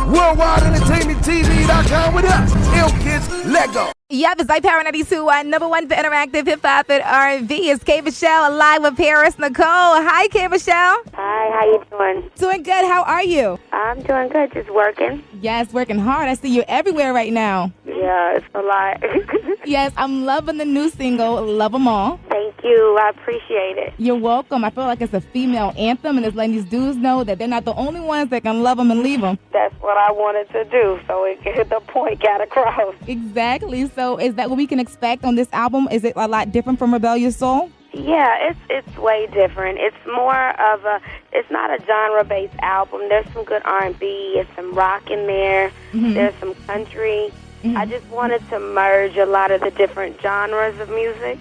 WorldwideEntertainmentTV.com with us. Ill Kids, let go. Yep, it's iPower 92.1, number one for interactive hip-hop and R&B. It's K.Michelle live with Paris Nicole. Hi, K.Michelle. Hi, how you doing? Doing good. How are you? I'm doing good, just working. Yes, working hard. I see you everywhere right now. Yeah, it's a lot. Yes, I'm loving the new single, Love 'Em All. Thank you, I appreciate it. You're welcome. I feel like it's a female anthem, and it's letting these dudes know that they're not the only ones that can love them and leave them. That's what I wanted to do, so the point got across. Exactly. So is that what we can expect on this album? Is it a lot different from Rebellious Soul? Yeah, it's way different. It's more of it's not a genre-based album. There's some good R&B, there's some rock in there, there's some country. I just wanted to merge a lot of the different genres of music,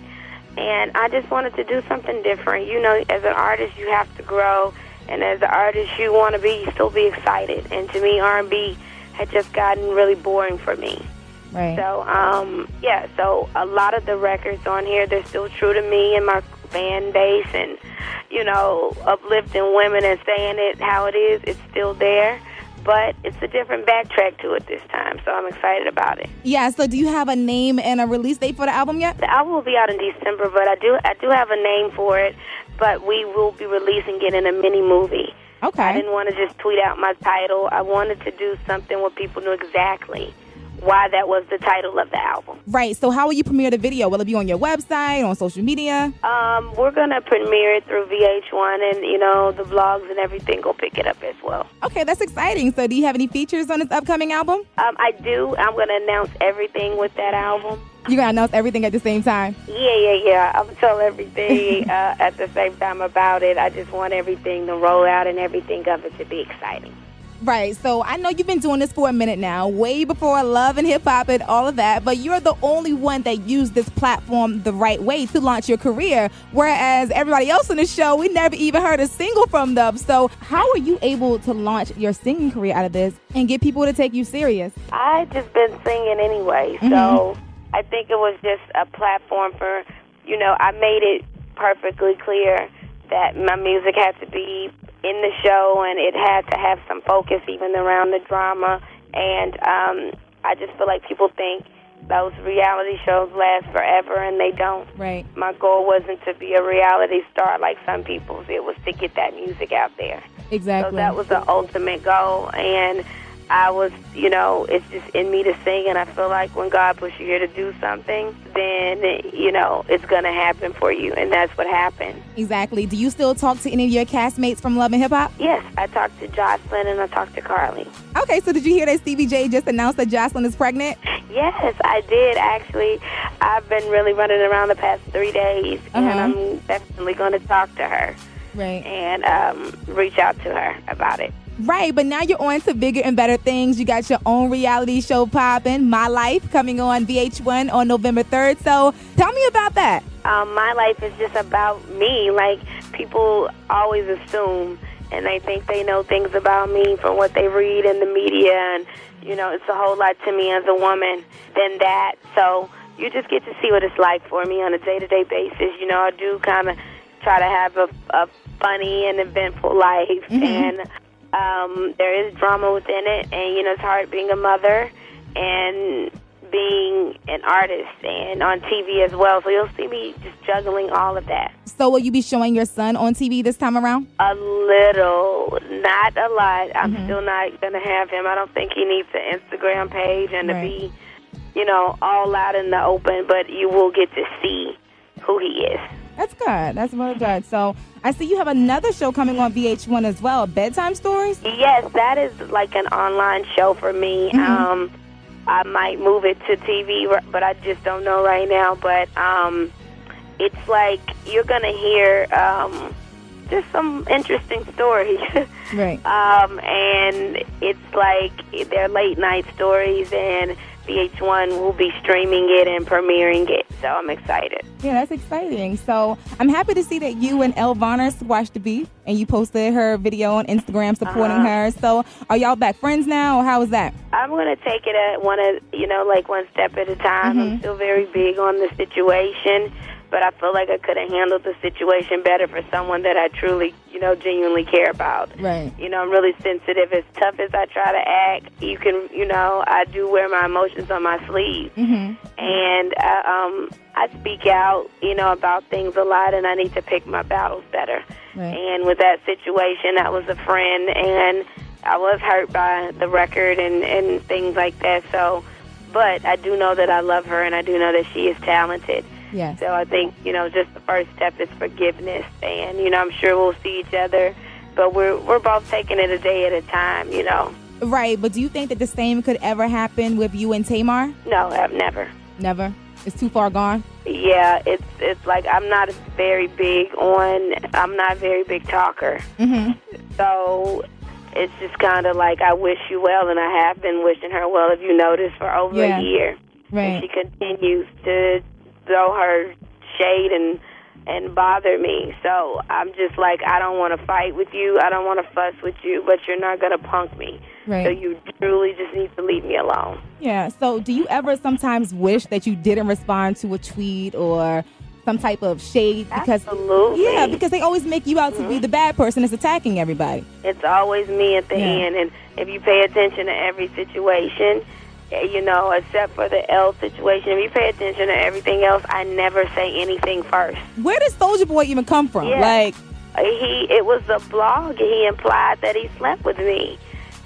and I just wanted to do something different. You know, as an artist, you have to grow, and as an artist, you want to still be excited. And to me, R&B had just gotten really boring for me. Right. So, so a lot of the records on here, they're still true to me and my fan base, and, you know, uplifting women and saying it how it is, it's still there. But it's a different backtrack to it this time, so I'm excited about it. Yeah, so do you have a name and a release date for the album yet? The album will be out in December, but I do have a name for it, but we will be releasing it in a mini movie. Okay. I didn't want to just tweet out my title. I wanted to do something where people knew exactly why that was the title of the album. Right, so how will you premiere the video? Will it be on your website, on social media? We're going to premiere it through VH1, and, you know, the blogs and everything will pick it up as well. Okay, that's exciting. So do you have any features on this upcoming album? I do. I'm going to announce everything with that album. You're going to announce everything at the same time? Yeah. I'll tell everything at the same time about it. I just want everything to roll out and everything of it to be exciting. Right, so I know you've been doing this for a minute now, way before love and hip-hop and all of that, but you're the only one that used this platform the right way to launch your career, whereas everybody else in the show, we never even heard a single from them. So how are you able to launch your singing career out of this and get people to take you serious? I just been singing anyway, so I think it was just a platform for, you know, I made it perfectly clear that my music had to be in the show, and it had to have some focus even around the drama. And I just feel like people think those reality shows last forever, and they don't. Right. My goal wasn't to be a reality star like some people's. It was to get that music out there. Exactly. So that was the ultimate goal, and I was, you know, it's just in me to sing, and I feel like when God puts you here to do something, then, you know, it's going to happen for you, and that's what happened. Exactly. Do you still talk to any of your castmates from Love and Hip Hop? Yes, I talked to Jocelyn and I talked to Carly. Okay, so did you hear that Stevie J just announced that Jocelyn is pregnant? Yes, I did, actually. I've been really running around the past 3 days, and I'm definitely going to talk to her. Right. And reach out to her about it. Right, but now you're on to bigger and better things. You got your own reality show popping, My Life, coming on VH1 on November 3rd. So tell me about that. My life is just about me. Like, people always assume, and they think they know things about me from what they read in the media. And, you know, it's a whole lot to me as a woman than that. So you just get to see what it's like for me on a day-to-day basis. You know, I do kind of try to have a funny and eventful life. And there is drama within it, and, you know, it's hard being a mother and being an artist and on TV as well. So you'll see me just juggling all of that. So will you be showing your son on TV this time around? A little, not a lot. I'm still not going to have him. I don't think he needs an Instagram page and to be, you know, all out in the open, but you will get to see who he is. That's good. That's really good. So I see you have another show coming on VH1 as well, Bedtime Stories? Yes, that is like an online show for me. I might move it to TV, but I just don't know right now. But it's like you're going to hear just some interesting stories. Right. And it's like they're late night stories, and VH1 will be streaming it and premiering it, so I'm excited. Yeah, that's exciting. So I'm happy to see that you and Elle Varner squashed the beef, and you posted her video on Instagram supporting her. So are y'all back friends now, or how is that? I'm going to take it at one step at a time. I'm still very big on the situation. but I feel like I could have handled the situation better for someone that I truly, genuinely care about. Right. I'm really sensitive. As tough as I try to act, I do wear my emotions on my sleeve. Mm-hmm. And I speak out, about things a lot, and I need to pick my battles better. Right. And with that situation, that was a friend, and I was hurt by the record and things like that. So, but I do know that I love her, and I do know that she is talented. Yes. So I think, just the first step is forgiveness. And, I'm sure we'll see each other, but we're both taking it a day at a time, Right, but do you think that the same could ever happen with you and Tamar? No, I've never. Never? It's too far gone? Yeah, it's like I'm not a very big talker. Mm-hmm. So it's just kind of like I wish you well, and I have been wishing her well, if you noticed, for over a year. Right. And she continues to throw her shade and bother me. So I'm just like, I don't want to fight with you. I don't want to fuss with you, but you're not going to punk me. Right. So you truly just need to leave me alone. Yeah. So do you ever sometimes wish that you didn't respond to a tweet or some type of shade? Absolutely. Yeah, because they always make you out to be the bad person that's attacking everybody. It's always me at the end. And if you pay attention to every situation, except for the Elle situation, if you pay attention to everything else, I never say anything first. Where does Soulja Boy even come from? Yeah. It was a blog. He implied that he slept with me.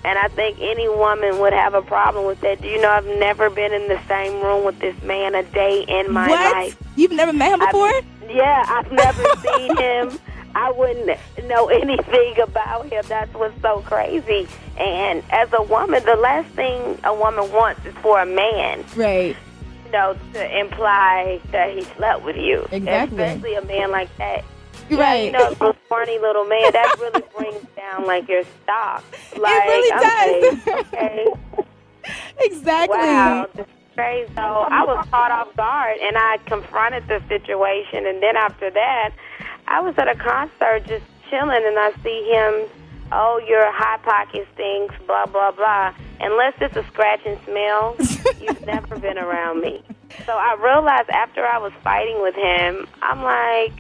And I think any woman would have a problem with that. Do you know I've never been in the same room with this man a day in my life? You've never met him before? I've never seen him. I wouldn't know anything about him. That's what's so crazy. And as a woman, the last thing a woman wants is for a man, right, to imply that he slept with you. Exactly. Especially a man like that. Right. A funny little man. That really brings down, your stock. It really does. Okay. Exactly. Wow. This is crazy. So I was caught off guard, and I confronted the situation. And then after that, I was at a concert just chilling, and I see him, your Hot Pocket stinks, blah, blah, blah. Unless it's a scratch and smell, you've never been around me. So I realized after I was fighting with him, I'm like,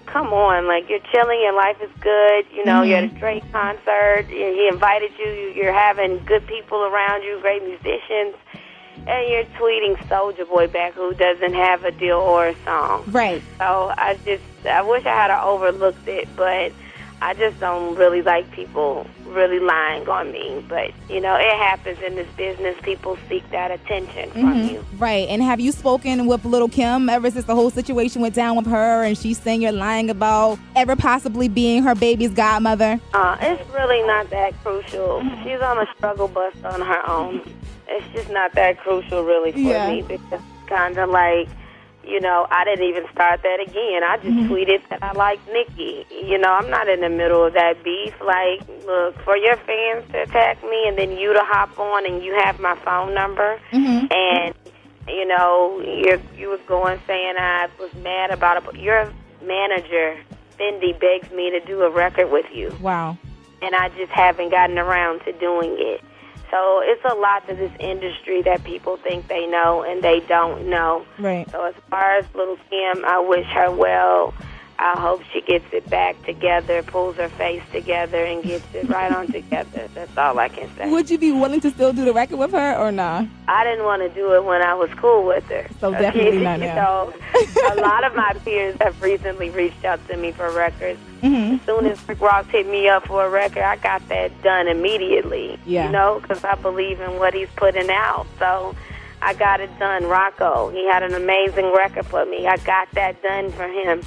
come on, you're chilling, your life is good, you're at a Drake concert, he invited you, you're having good people around you, great musicians, and you're tweeting Soulja Boy back who doesn't have a deal or a song. Right. So I wish I had overlooked it, but I just don't really like people really lying on me. But, it happens in this business. People seek that attention from you. Right. And have you spoken with Lil Kim ever since the whole situation went down with her and she's saying you're lying about ever possibly being her baby's godmother? It's really not that crucial. She's on a struggle bus on her own. It's just not that crucial really for me, because it's kind of like, I didn't even start that again. I just tweeted that I like Nicki. I'm not in the middle of that beef. Look, for your fans to attack me and then you to hop on and you have my phone number and, you was going saying I was mad about it. But your manager, Fendi, begs me to do a record with you. Wow. And I just haven't gotten around to doing it. So it's a lot to this industry that people think they know and they don't know. Right. So as far as Lil Kim, I wish her well. I hope she gets it back together, pulls her face together, and gets it right on together. That's all I can say. Would you be willing to still do the record with her or not? I didn't want to do it when I was cool with her. So definitely not now. A lot of my peers have recently reached out to me for records. As soon as Rick Ross hit me up for a record, I got that done immediately. Yeah. Because I believe in what he's putting out. So I got it done. Rocco, he had an amazing record for me. I got that done for him.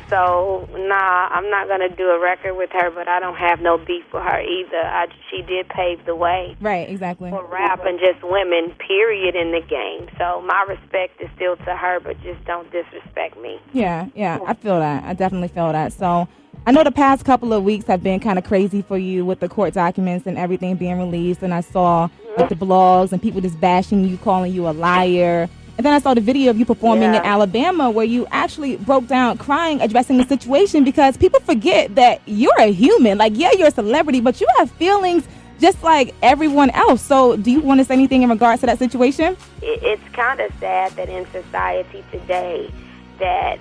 So, I'm not going to do a record with her, but I don't have no beef with her either. She did pave the way. Right, exactly. For rap and just women, period, in the game. So my respect is still to her, but just don't disrespect me. Yeah, I feel that. I definitely feel that. So I know the past couple of weeks have been kind of crazy for you with the court documents and everything being released, and I saw with the blogs and people just bashing you, calling you a liar. And then I saw the video of you performing in Alabama where you actually broke down crying, addressing the situation, because people forget that you're a human. You're a celebrity, but you have feelings just like everyone else. So do you want to say anything in regards to that situation? It's kind of sad that in society today, that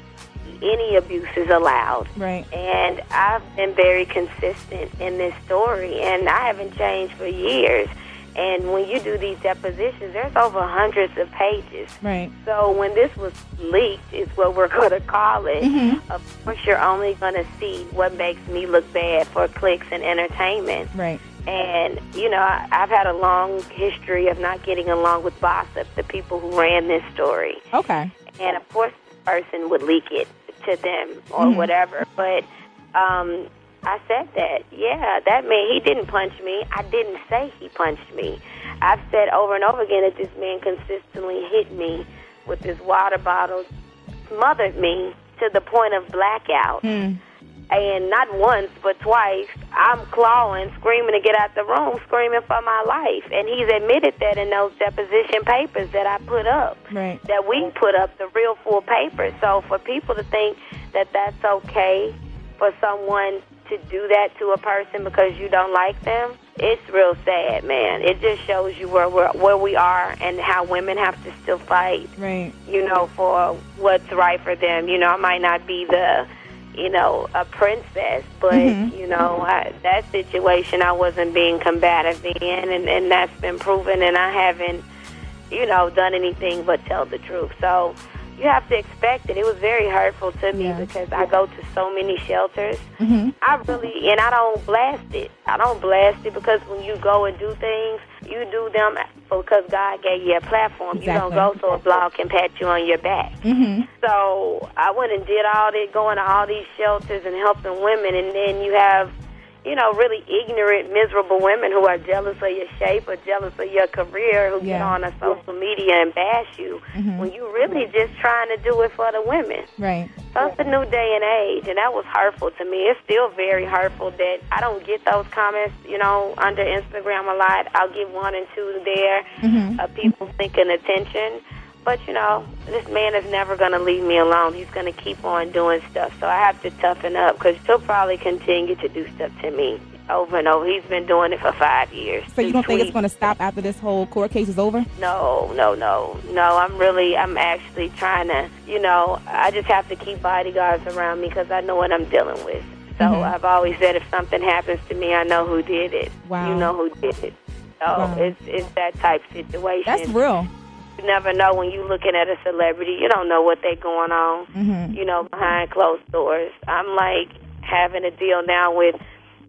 any abuse is allowed. Right. And I've been very consistent in this story, and I haven't changed for years. And when you do these depositions, there's over hundreds of pages. Right. So when this was leaked, is what we're going to call it, of course you're only going to see what makes me look bad for clicks and entertainment. Right. And, you know, I've had a long history of not getting along with gossip, the people who ran this story. Okay. And, of course, the person would leak it to them or whatever. But I said that, yeah, that man, he didn't punch me. I didn't say he punched me. I've said over and over again that this man consistently hit me with this water bottle, smothered me to the point of blackout. And not once, but twice, I'm clawing, screaming to get out the room, screaming for my life. And he's admitted that in those deposition papers that I put up, that we put up, the real full papers. So for people to think that that's okay for someone to do that to a person because you don't like them, it's real sad, man. It just shows you where we are and how women have to still fight, you know, for what's right for them. You know, I might not be the, you know, a princess, but, you know, that situation I wasn't being combative in, and that's been proven, and I haven't, you know, done anything but tell the truth. So you have to expect it. It was very hurtful to me because I go to so many shelters. I don't blast it. I don't blast it because when you go and do things, you do them because God gave you a platform. You don't go so a blog can pat you on your back. So I went and did all that, going to all these shelters and helping women, and then you have, you know, really ignorant, miserable women who are jealous of your shape or jealous of your career, who get on a social media and bash you when you really just trying to do it for the women. Right. So it's a new day and age, and that was hurtful to me. It's still very hurtful that I don't get those comments, you know, under Instagram a lot. I'll get one and two there of people seeking attention. But, you know, this man is never going to leave me alone. He's going to keep on doing stuff. So I have to toughen up because he'll probably continue to do stuff to me over and over. He's been doing it for 5 years. So you don't think it's going to stop after this whole court case is over? No. I'm actually trying to, you know, I just have to keep bodyguards around me because I know what I'm dealing with. So I've always said if something happens to me, I know who did it. Wow. You know who did it. So it's that type situation. That's real. You never know when you're looking at a celebrity. You don't know what they're going on, you know, behind closed doors. I'm like having a deal now with,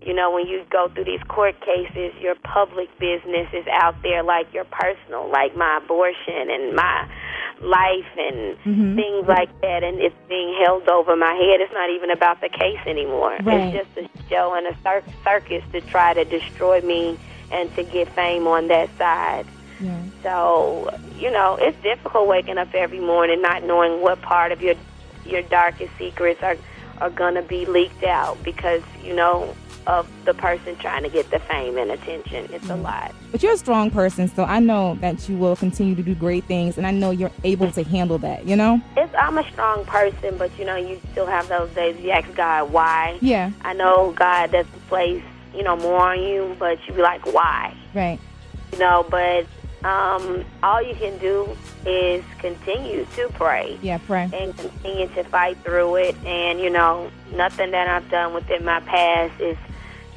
you know, when you go through these court cases, your public business is out there like your personal, like my abortion and my life and things like that, and it's being held over my head. It's not even about the case anymore. It's just a show and a circus to try to destroy me and to get fame on that side. So, you know, it's difficult waking up every morning not knowing what part of your darkest secrets are going to be leaked out because, you know, of the person trying to get the fame and attention. It's a lot. But you're a strong person, so I know that you will continue to do great things, and I know you're able to handle that, you know? I'm a strong person, but, you know, you still have those days you ask God why. Yeah. I know God doesn't place, you know, more on you, but you be like, why? Right. You know, but all you can do is continue to pray. Yeah, pray. And continue to fight through it. And, you know, nothing that I've done within my past is,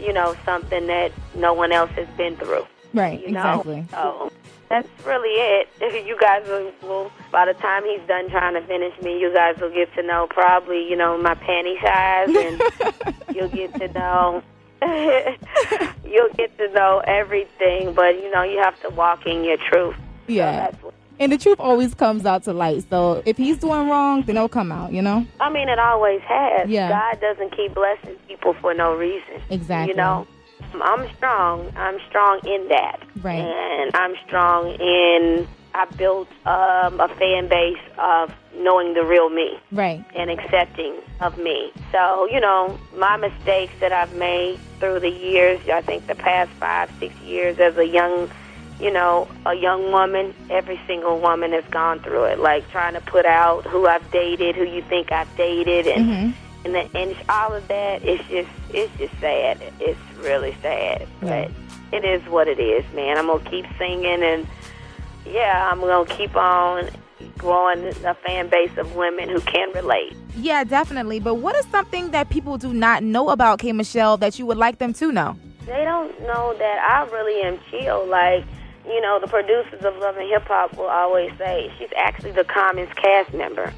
you know, something that no one else has been through. Right, you know? exactly. So that's really it. You guys will, by the time he's done trying to finish me, you guys will get to know probably, you know, my panty size, and you'll get to know... You'll get to know everything, but, you know, you have to walk in your truth. Yeah. So and the truth always comes out to light. So if he's doing wrong, then it'll come out, you know? I mean, it always has. Yeah. God doesn't keep blessing people for no reason. Exactly. You know? I'm strong. I'm strong in that. Right. And I'm strong in... I built a fan base of knowing the real me. Right. And accepting of me. So, you know, my mistakes that I've made through the years, I think the past 5-6 years as a young woman, every single woman has gone through it. Like trying to put out who I've dated, who you think I've dated, and and all of that, it's just sad. It's really sad. Yeah. But it is what it is, man. I'm going to keep singing and... Yeah, I'm going to keep on growing a fan base of women who can relate. Yeah, definitely. But what is something that people do not know about K.Michelle that you would like them to know? They don't know that I really am chill. Like, you know, the producers of Love and Hip Hop will always say she's actually the commonest cast member.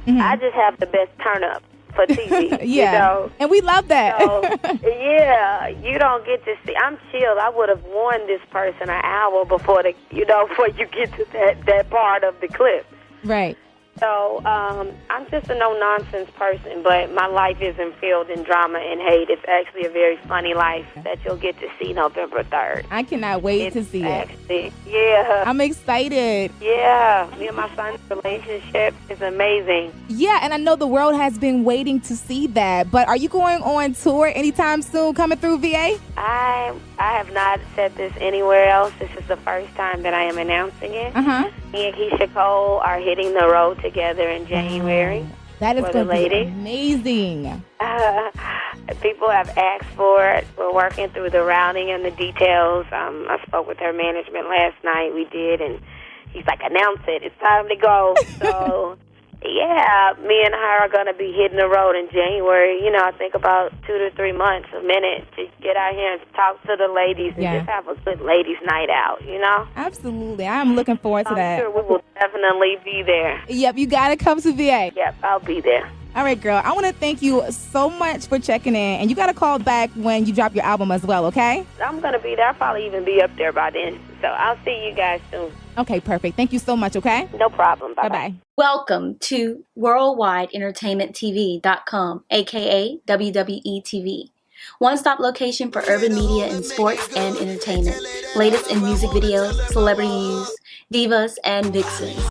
Mm-hmm. I just have the best turn up for TV. Yeah, you know? And we love that. So, yeah, you don't get to see. I'm chill. I would have warned this person an hour before before you get to that part of the clip. Right. So I'm just a no-nonsense person, but my life isn't filled in drama and hate. It's actually a very funny life that you'll get to see November 3rd. I cannot wait to see it. Yeah. I'm excited. Yeah. Me and my son's relationship is amazing. Yeah, and I know the world has been waiting to see that, but are you going on tour anytime soon coming through VA? I have not said this anywhere else. This is the first time that I am announcing it. Uh-huh. Me and Keisha Cole are hitting the road together in January. That is going to be amazing. People have asked for it. We're working through the routing and the details. I spoke with her management last night. We did, and he's like, announce it. It's time to go. So, yeah, me and her are going to be hitting the road in January. You know, I think about 2 to 3 months, a minute, to get out here and talk to the ladies and just have a good ladies' night out, you know? Absolutely. I'm looking forward to that. I'm sure we will definitely be there. Yep, you got to come to VA. Yep, I'll be there. All right, girl. I want to thank you so much for checking in. And you got to call back when you drop your album as well, okay? I'm going to be there. I'll probably even be up there by then. So I'll see you guys soon. Okay, perfect. Thank you so much, okay? No problem. Bye-bye. Bye-bye. Welcome to WorldwideEntertainmentTV.com, a.k.a. WWE TV. One-stop location for urban media and sports and entertainment. Latest in music videos, celebrity news, divas, and vixens.